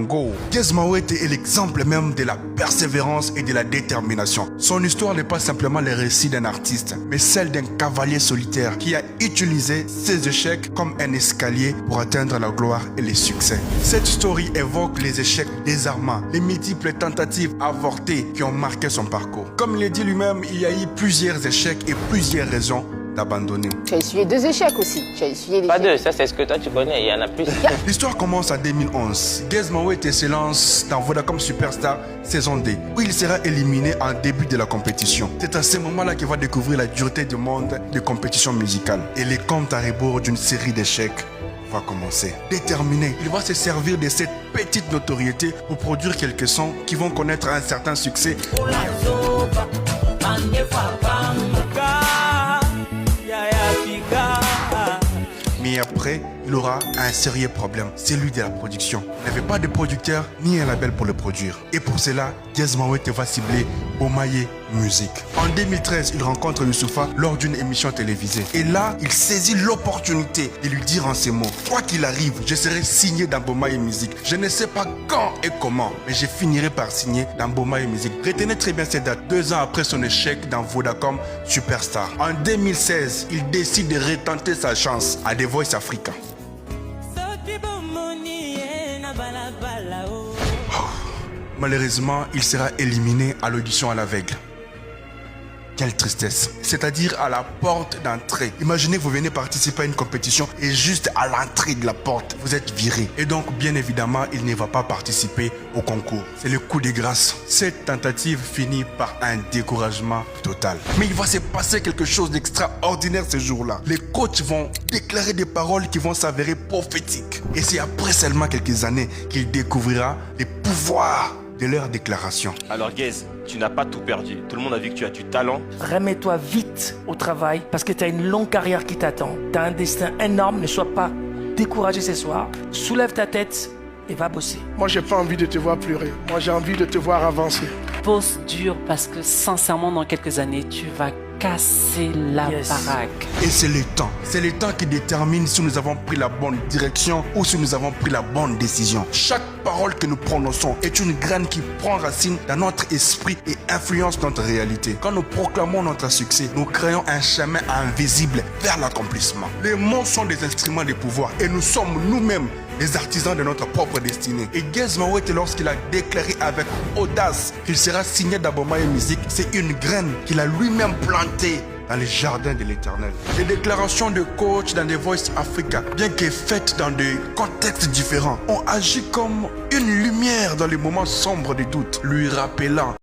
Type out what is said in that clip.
Congo. Gez Mawete est l'exemple même de la persévérance et de la détermination. Son histoire n'est pas simplement le récit d'un artiste, mais celle d'un cavalier solitaire qui a utilisé ses échecs comme un escalier pour atteindre la gloire et le succès. Cette story évoque les échecs désarmants, les multiples tentatives avortées qui ont marqué son parcours. Comme il l'a dit lui-même, il y a eu plusieurs échecs et plusieurs raisons d'abandonner. Tu as essuyé 2 échecs aussi. Tu as essuyé Pas 2, ça c'est ce que toi tu connais, il y en a plus. L'histoire commence en 2011. Gez Mawete se lance dans Vodacom Superstar saison D, où il sera éliminé en début de la compétition. C'est à ce moment-là qu'il va découvrir la dureté du monde des compétitions musicales. Et les comptes à rebours d'une série d'échecs va commencer. Déterminé, il va se servir de cette petite notoriété pour produire quelques sons qui vont connaître un certain succès. Mais après, il aura un sérieux problème, celui de la production. Il n'avait pas de producteur ni un label pour le produire. Et pour cela, Gez Mawete va cibler Bomaye Music. En 2013, il rencontre Youssoupha lors d'une émission télévisée. Et là, il saisit l'opportunité de lui dire en ces mots: quoi qu'il arrive, je serai signé dans Bomaye Music. Je ne sais pas quand et comment, mais je finirai par signer dans Bomaye Music. Retenez très bien cette date, 2 ans après son échec dans Vodacom Superstar. En 2016, il décide de retenter sa chance à The Voice Africa. Malheureusement, il sera éliminé à l'audition à l'aveugle. Quelle tristesse. C'est-à-dire à la porte d'entrée. Imaginez, vous venez participer à une compétition et juste à l'entrée de la porte, vous êtes viré. Et donc, bien évidemment, il ne va pas participer au concours. C'est le coup de grâce. Cette tentative finit par un découragement total. Mais il va se passer quelque chose d'extraordinaire ce jour-là. Les coachs vont déclarer des paroles qui vont s'avérer prophétiques. Et c'est après seulement quelques années qu'il découvrira les pouvoirs de leur déclaration. Alors Gez, tu n'as pas tout perdu. Tout le monde a vu que tu as du talent. Remets-toi vite au travail parce que tu as une longue carrière qui t'attend. Tu as un destin énorme, ne sois pas découragé ce soir. Soulève ta tête et va bosser. Moi, j'ai pas envie de te voir pleurer. Moi, j'ai envie de te voir avancer. Bosse dur parce que sincèrement, dans quelques années, tu vas casser la baraque. Et c'est le temps qui détermine si nous avons pris la bonne direction ou si nous avons pris la bonne décision. Chaque parole que nous prononçons est une graine qui prend racine dans notre esprit et influence notre réalité. Quand nous proclamons notre succès, nous créons un chemin invisible vers l'accomplissement. Les mots sont des instruments de pouvoir et nous sommes nous-mêmes les artisans de notre propre destinée. Et Gez Mawete, lorsqu'il a déclaré avec audace qu'il sera signé dans Bomaye Music, c'est une graine qu'il a lui-même plantée dans les jardins de l'Éternel. Les déclarations de coach dans The Voice Africa, bien que faites dans des contextes différents, ont agi comme une lumière dans les moments sombres des doutes, lui rappelant